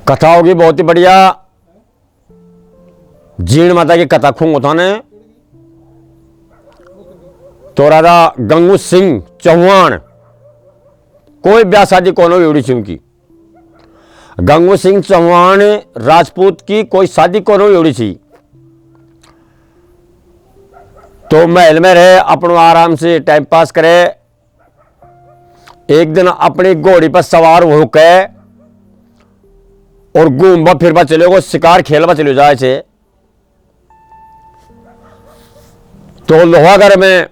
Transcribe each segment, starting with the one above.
कथा होगी बहुत ही बढ़िया। जीण माता की कथा खूंग होता ने तो राजा गंगू सिंह चौहान कोई ब्याह शादी कौन हो एवड़ी उनकी। गंगू सिंह चौहान राजपूत की कोई शादी कौन हो एवड़ी थी। तो महल में रहे अपनो आराम से टाइम पास करे। एक दिन अपनी घोड़ी पर सवार होकर और घूमबा फिरबा चले गो, शिकार खेलबा चले जाए छे। तो लोहागढ़ में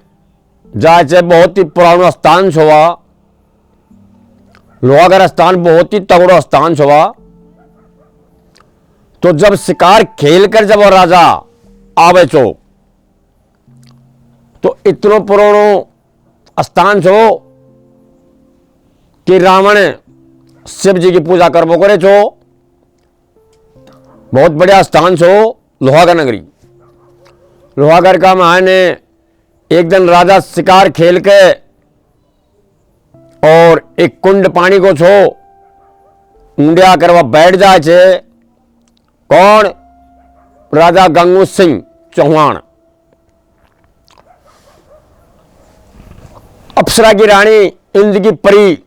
जाए छे, बहुत ही पुरानो स्थान छुआ। लोहागढ़ स्थान बहुत ही तगड़ो स्थान छुआ। तो जब शिकार खेल कर जब वो राजा आवे छो तो इतनो पुरानो स्थान छो कि रावण शिव जी की पूजा करबो करे छो। बहुत बढ़िया स्थान छो लोहागढ़ नगरी। लोहागढ़ का मायने एक दिन राजा शिकार खेल के और एक कुंड पानी को छो ऊंडिया कर वह बैठ जाए छे। कौन? राजा गंगू सिंह चौहान। अप्सरा की रानी इंद्र की परी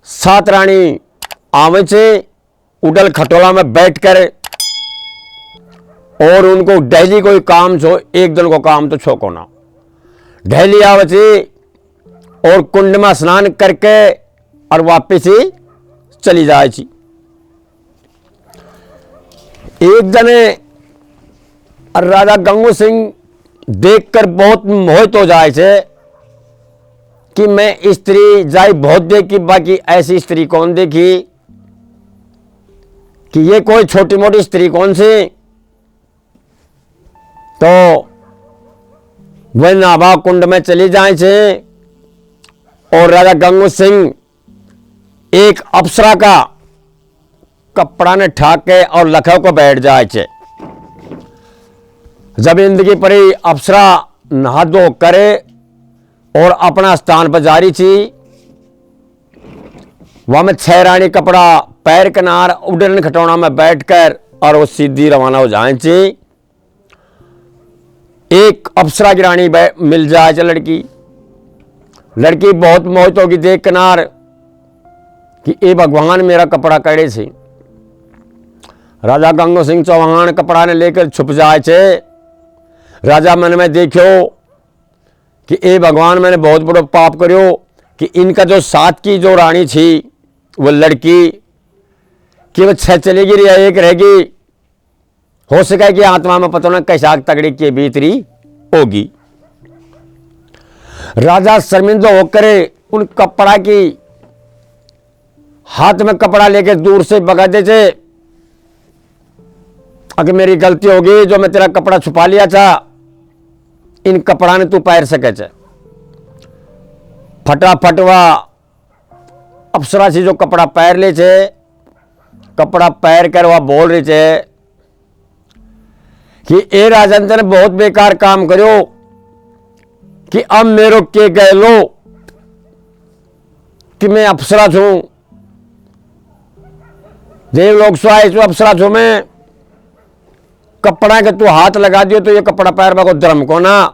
7 रानी आवे छे उडल खटोला में बैठकर और उनको डेली कोई काम छो, एक दिन को काम तो छो को ना। डेली आवे छे और कुंड में स्नान करके और वापिस ही चली जाए छी। एक जने राजा गंगू सिंह देखकर बहुत मोहित हो जाए छे कि मैं स्त्री जाई बहुत देखी, बाकी ऐसी स्त्री कौन देखी कि ये कोई छोटी मोटी स्त्री कौन सी। तो वह नाभा कुंड में चली जाए छे और राजा गंगू सिंह एक अप्सरा का कपड़ा ने ठाक के और लखव को बैठ जाए छे। जब इंद्र की परी अप्सरा नहा धो करे और अपना स्थान पर जारी थी, वहां में 6 रानी कपड़ा पैर किनार उडन खटौना में बैठकर और वो सीधी रवाना हो जाए थी। एक अप्सरा की रानी मिल जाए थे लड़की बहुत मोहित होगी देख किनार कि ए भगवान मेरा कपड़ा कड़े से। राजा गंगू सिंह चौहान कपड़ा ने लेकर छुप जाए थे। राजा मन में देखो कि ए भगवान मैंने बहुत बड़ा पाप करो कि इनका जो 7 की जो रानी थी वो लड़की कि वो 6 चलेगी या 1 रहेगी। हो सके कि आत्मा में पता ना कैसा तगड़ी के भीतरी होगी। राजा शर्मिंदा होकर उन कपड़ा की हाथ में कपड़ा लेके दूर से भगा दे थे। अगर मेरी गलती होगी जो मैं तेरा कपड़ा छुपा लिया था, इन कपड़ा ने तू पैर सके छे। फटाफट वह अप्सरा से जो कपड़ा पैर ले छे, कपड़ा पैर कर वह बोल रही छे कि ए राजन ने बहुत बेकार काम करो कि अब मेरो के गए लो कि मैं अप्सरा छू, देवलोक से आए छू, अप्सरा छू मैं। कपड़ा के तू हाथ लगा दियो तो ये कपड़ा पैर को धर्म को ना,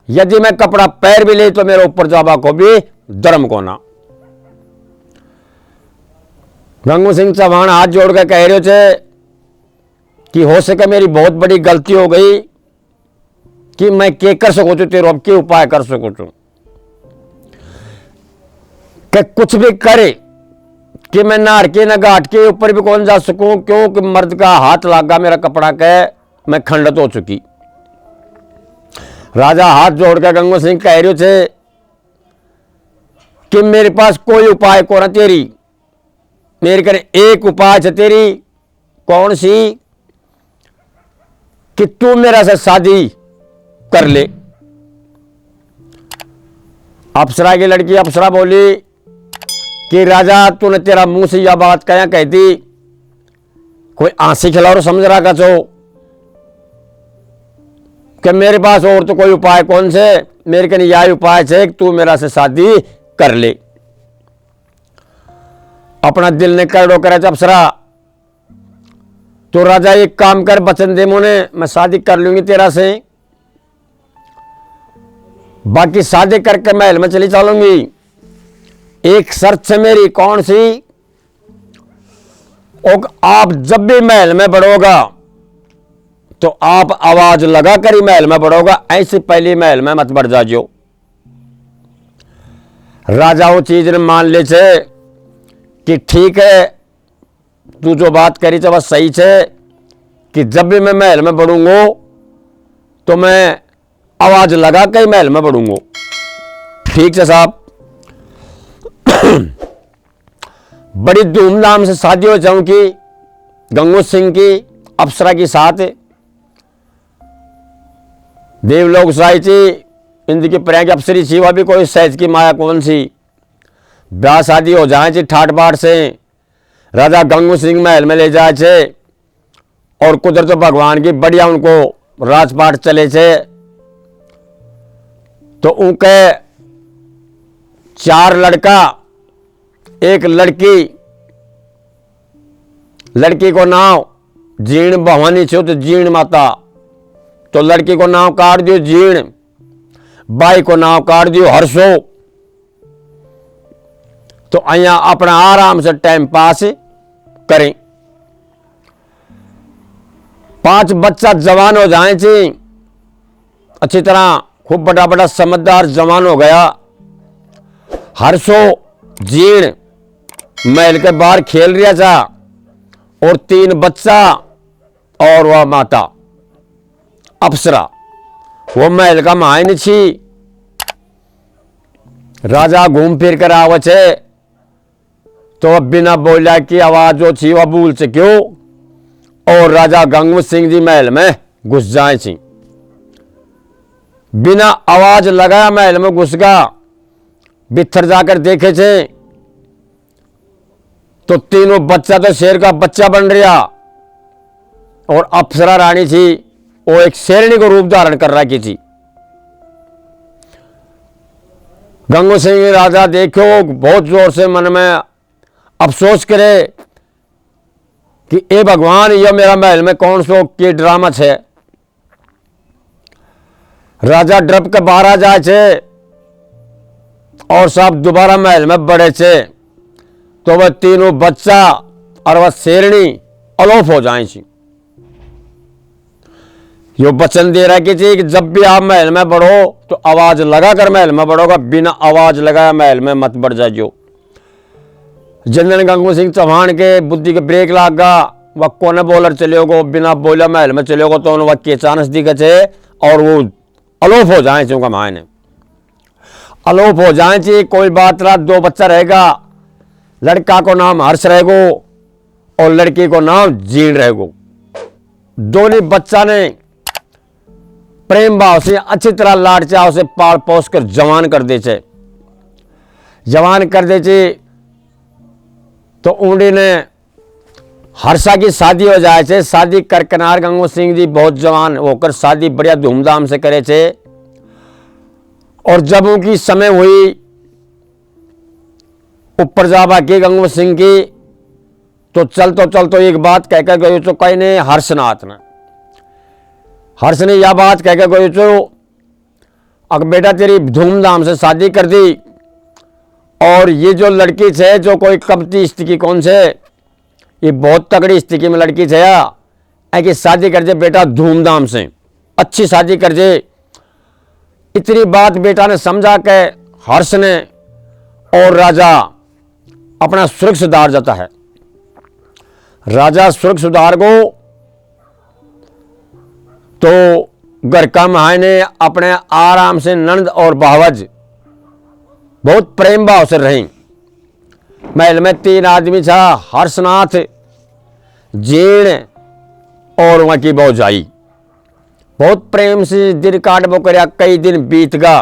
यदि मैं कपड़ा पैर भी ले तो मेरे ऊपर जाबा को भी धर्म को ना। गंगू सिंह चौहान हाथ जोड़ के कह रहे थे कि हो सके मेरी बहुत बड़ी गलती हो गई कि मैं के कर सकूं तो तेरे अब के उपाय कर सकूं तो कि कुछ भी करे कि मैं नार के न घाट के ऊपर भी कौन जा सकूं, क्योंकि मर्द का हाथ लागा मेरा कपड़ा के मैं खंडित हो चुकी। राजा हाथ जोड़ के गंगू सिंह कह रहे थे कि मेरे पास कोई उपाय को ना तेरी, मेरे करे एक उपाय है तेरी। कौन सी? कि तू मेरा से शादी कर ले। अप्सरा की लड़की अप्सरा बोली कि राजा तूने तेरा मुंह से यह बात क्या कहती, कोई आंसी खिलाओ समझ रहा का छो कि मेरे पास और तो कोई उपाय कौन से, मेरे कने यही उपाय है कि तू मेरा से शादी कर ले। अपना दिल ने कर डो करे अप्सरा तो राजा एक काम कर, वचन दे मोने, मैं शादी कर लूंगी तेरा से, बाकी शादी करके महल में चली चलूंगी। एक शर्त से मेरी, कौन सी? और आप जब भी महल में बढ़ोगा तो आप आवाज लगा कर ही महल में बढ़ोगा, ऐसे पहले महल में मत बढ़ जाओ। राजा वो चीज ने मान ले छे कि ठीक है, तू जो बात करी तो बस सही छे कि जब भी मैं महल में बढ़ूंगा तो मैं आवाज लगा कर ही महल में बढ़ूंगा। ठीक है साहब। बड़ी धूमधाम से शादी हो जाऊं की गंगू सिंह की अप्सरा के साथ। देवलोक साई थी, इनकी प्रिया की अप्सरी थी, वह भी कोई सहज की माया कौन सी। ब्याह शादी हो जाए थी ठाट बाट से, राजा गंगू सिंह महल में ले जाए थे और कुदरत भगवान की बढ़िया उनको राजपाट चले थे। तो उनके 4 लड़का, एक लड़की, लड़की को नाम जीण भवानी छो तो जीण माता, तो लड़की को नाम काट दियो जीण, बाई को नाम काट दियो हर्षो। तो अया अपना आराम से टाइम पास करें। 5 बच्चा जवान हो जाए थे अच्छी तरह, खूब बड़ा बड़ा समझदार जवान हो गया। हर्षो जीण महल के बाहर खेल रहा था और 3 बच्चा और वह माता अप्सरा वो महल का मायन छी। राजा घूम फिर कर आवे छे तो बिना बोला की आवाज जो थी वह भूल से क्यों, और राजा गंगू सिंह जी महल में घुस जाए थी। बिना आवाज लगाया महल में घुस गया। बित्थर जाकर देखे थे तो तीनों बच्चा तो शेर का बच्चा बन रहा और अप्सरा रानी थी वो एक शेरनी को रूप धारण कर रखी थी। गंगू सिंह राजा देखो बहुत जोर से मन में अफसोस करे कि ए भगवान, यह मेरा महल में कौन सो के ड्रामा है। राजा डरप के बाहर आ जाए छे और सब दोबारा महल में बढ़े छे तो वह तीनों बच्चा और वह शेरनी अलोप हो जाए छी। यो वचन दे रहा कि जब भी आप महल में बढ़ो तो आवाज लगाकर महल में बढ़ोगा, बिना आवाज लगाया महल में मत बढ़ जाइयो। जनरल गंगू सिंह चौहान के बुद्धि के ब्रेक लाग गया, वह कोने बोलर चलेगो, बिना बोला महल में चलेगो तो वह के चांस दिखे छे और वो अलोप हो जाए चूंकि मायने अलोप हो जाए ची। कोई बात रात 2 बच्चा रहेगा, लड़का को नाम हर्ष रहेगो और लड़की को नाम जीण रहेगो। दोनों बच्चा ने प्रेम भाव से अच्छी तरह लाड चाव से पाल पोस कर जवान कर दे छे। जवान कर दे छे तो ऊंडी ने हर्षा की शादी हो जाए छे। शादी कर कनार गंगू सिंह जी बहुत जवान होकर शादी बढ़िया धूमधाम से करे छे। और जब उनकी समय हुई ऊपर जाबा की गंगू सिंह की तो चल एक बात कहकर गई तो कहीं ने हर्षनाथ ने हर्ष ने यह बात कहकर गई तो अगर बेटा तेरी धूमधाम से शादी कर दी और ये जो लड़की है जो कोई कमती स्थिति कौन से, ये बहुत तगड़ी स्थिति में लड़की है या कि शादी कर दे बेटा धूमधाम से, अच्छी शादी कर दे। इतनी बात बेटा ने समझा के हर्ष ने और राजा अपना सुर्ख सुधार जाता है। राजा सुर्ख सुधार को तो घर का मायने अपने आराम से नंद और भावज बहुत प्रेम भाव से रही। महल में 3 आदमी था, हर्षनाथ, जीण और वहां की भौजाई। बहुत प्रेम से दिन काटबो कर कई दिन बीत गया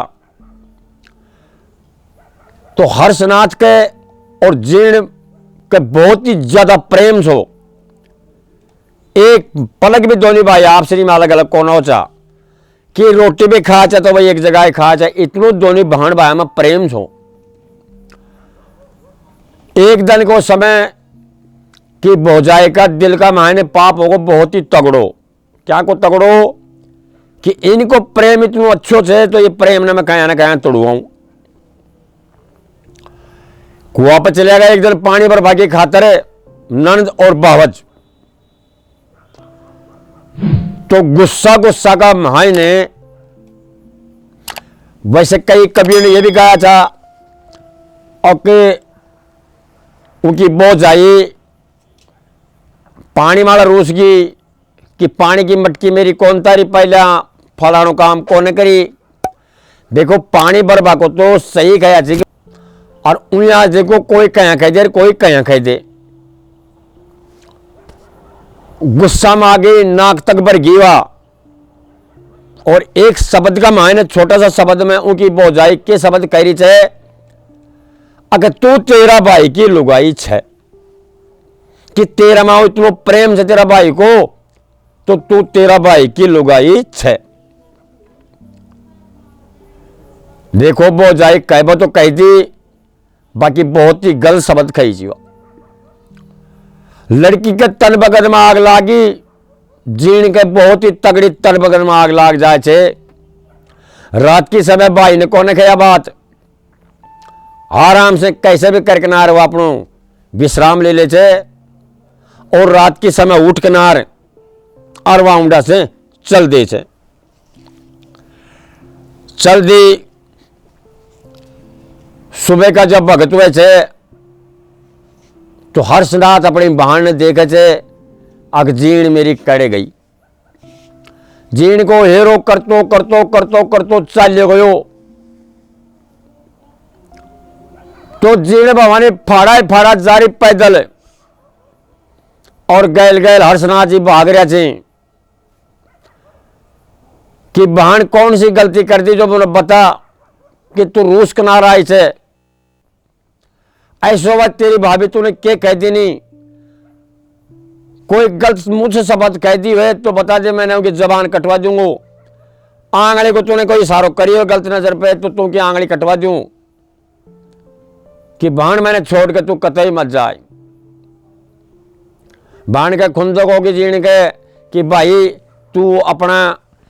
तो हर्षनाथ के और जीण के बहुत ही ज्यादा प्रेम सो एक पलक भी दोनों भाई आपसे नहीं अलग अलग कौन हो चा कि रोटी भी खा चाहे तो भाई एक जगह खा चाहे, इतनो दोनों बहन भाई में प्रेम छो। एक दिन को समय कि भौजाई का दिल का मायने पाप होगा बहुत ही तगड़ो। क्या को तगड़ो कि इनको प्रेम इतनो अच्छो से तो ये प्रेम ने मैं कहीं ना कहीं तोड़वाऊं। कुआं पर चले गए एक दिन पानी पर भागी खातर नंद और बावज, तो गुस्सा गुस्सा का भाई ने, वैसे कई कवियों ने यह भी कहा था और कि उनकी भौजाई पानी माला रूस की कि पानी की मटकी मेरी कौन तारी पहला फलानो काम कौन करी। देखो पानी बरबा को तो सही कहा चाहिए और उन देखो कोई कया कह दे कोई कया कह दे, गुस्सा में आ गई नाक तक भर गीवा और एक शब्द का मायने छोटा सा शब्द में उनकी भौजाई के शब्द कह रही है, अगर तू तेरा भाई की लुगाई छे कि तेरा माओ इतनो प्रेम से तेरा भाई को तो तू तेरा भाई की लुगाई छे। देखो भौजाई कहबो तो कह दी, बाकी बहुत ही गलत शब्द कही जी। लड़की के तन बगन में आग लागी, जीण के बहुत ही तगड़ी तन बगन में आग लाग जाए छे। रात की समय भाई ने कौन कहा बात, आराम से कैसे भी करके नार वो अपनो विश्राम ले ले छे और रात की समय उठ के नार और वाउंडा से चल दे छे। चल दी सुबह का जब भगत हुए छे तो हर्षनाथ अपनी बहन ने देखे छे, अग जीण मेरी कड़े गई। जीण को हेरो करतो करतो करतो करतो चल गयो तो जीण भवानी फाड़ा ही फाड़ा जारी पैदल और गैल गैल हर्षनाथ जी भाग रहे थे कि बहन कौन सी गलती कर दी जो मुझे बता कि तू रूस किनारा आई से। ऐसो बात तेरी भाभी तूने क्या कह दी, नहीं कोई गलत मुझसे शब्द कह दी है तो बता दे, मैंने उनकी जबान कटवा दूंगा। आंगली को तूने कोई इशारा करी हो गलत नजर पे तो तू की आंगली कटवा दूं कि बहन मैंने छोड़ के तू कतई मत जाए। बहन के खुंदक होगी जीण के कि भाई तू अपना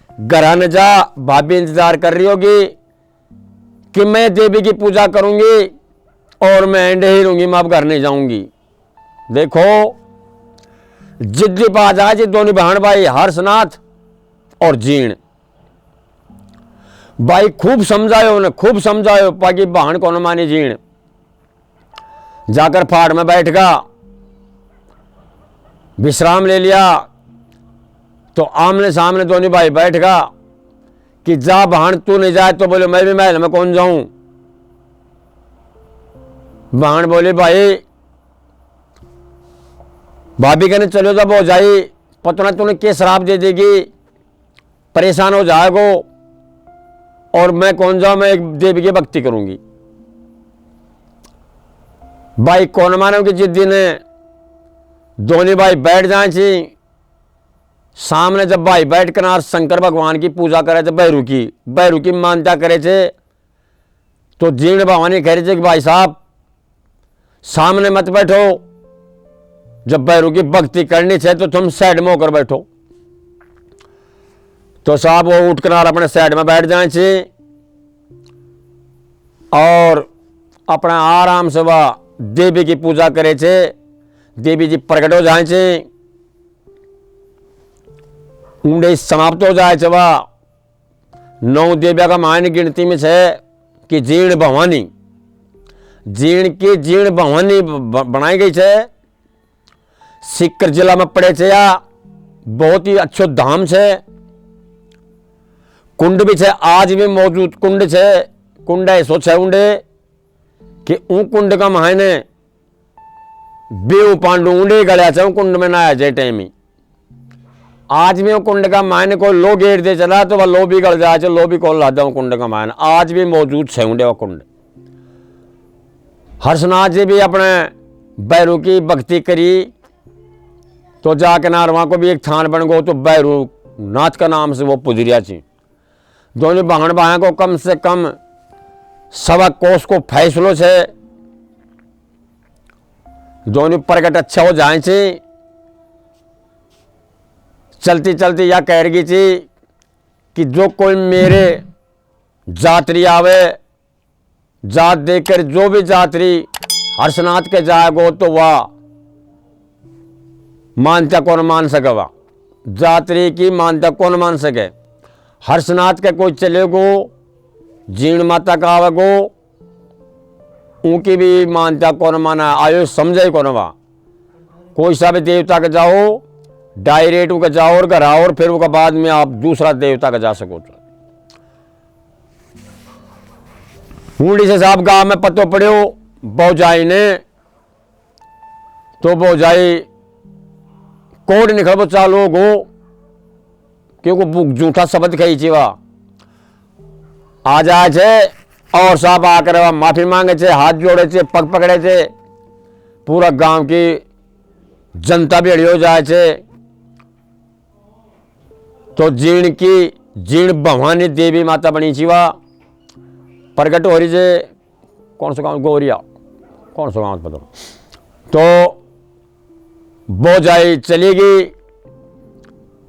घर न जा, भाभी इंतजार कर रही होगी कि मैं देवी की पूजा करूंगी और मैं अंडे ही लूंगी, मैं अब घर नहीं जाऊंगी। देखो जिद्दी पा जाए जी दोनों बहन भाई हर्षनाथ और जीण भाई खूब समझायो उन्हें, खूब समझायो बाकी बहन को न मानी। जीण जाकर फाड़ में बैठ गया, विश्राम ले लिया तो आमने सामने दोनों भाई बैठ गया कि जा बहन तू नहीं जाए तो बोले मैं भी महल में कौन जाऊं। बहन बोली भाई भाभी कहने चलो जब हो जाए पता तूने क्या शराब दे देगी, परेशान हो जाएगो और मैं कौन जाऊं, मैं एक देवी की भक्ति करूंगी। भाई कौन मानो कि जिद्दी ने दोनों भाई बैठ जाए छी सामने। जब भाई बैठ कर शंकर भगवान की पूजा करे थे, बैरू की मान्यता करे थे तो जीण भवानी कह रहे थे कि भाई साहब सामने मत बैठो, जब बैरू की भक्ति करनी चाहिए तो तुम साइड में होकर बैठो। तो साहब वो उठ कर अपने साइड में बैठ जाए छे और अपना आराम से वह देवी की पूजा करे छे। देवी जी प्रकट हो जाए छे, ऊंडे समाप्त हो जाए छे। वह 9 देविया का मान गिनती में छे कि जीण भवानी, जीण की जीण भवानी बनाई गई छे। सीकर जिला में पड़े छे, या बहुत ही अच्छो धाम छे। कुंड भी छे, आज भी मौजूद कुंड छे। कुंड ऐसो छे ऊंडे कि ऊ कुंड का मायने बेऊ पांडु ऊंडे गलिया छे, कुंड में नहाया जाए टाइम ही। आज भी वो कुंड का मायने कोई लो गेट दे चला तो वह लो भी गल जाए, लो भी कौन ला दो कुंड का मायने आज भी मौजूद छे ऊंडे वो कुंड। हर्षनाथ जी भी अपने बैरू की भक्ति करी तो जाके नार वहां को भी एक थान बन गो तो बैरू नाथ का नाम से वो पुजरिया छी। दोनों बहन भाई को कम से कम 1.25 कोस को फैसलो छे। दोनों प्रकट अच्छा हो जाए से चलती चलती या कह रही थी कि जो कोई मेरे जातरी आवे, जात देखकर जो भी जातरी हर्षनाथ के जाएगो तो वह मान्यता कौन मान सकेगा, जातरी की मान्यता कौन मान सके। हर्षनाथ के कोई चलेगो, जीण माता का आवेगो, उनकी भी मान्यता कौन माना, आयो समझे कौन वा। कोई सा भी देवता के जाओ, डायरेक्ट उनका जाओ और घर आओ और फिर उसके बाद में आप दूसरा देवता का जा सको। हुंडी से साहब गांव में पतो पड़े बौजाई ने, तो बौजाई कोड निकल वो चालू गो, क्योंकि झूठा शब्द कही थी वह आ जाए थे और साहब आकर वह माफी मांगे थे, हाथ जोड़े थे, पग पकड़े थे, पूरा गांव की जनता भी हो जाए थे। तो जीण भवानी देवी माता बनी थी वह प्रकट हो रही थे। कौन सा गांव, गोरिया, कौन सा गांव पता। तो बौजाई चली गई,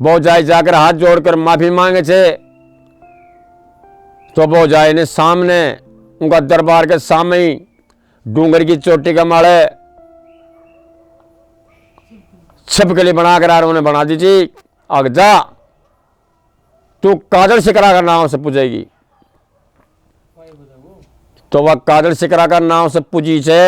बौजाई जाकर हाथ जोड़कर माफी मांगे थे। तो बौजाई ने सामने उनका दरबार के सामने ही डूंगर की चोटी का माड़े छिपकली बनाकर उन्होंने बना दी थी। अग जा तू काजल शिकरा का नाम से पूजेगी। तो वह काजल शिकरा का नाम से पूजी से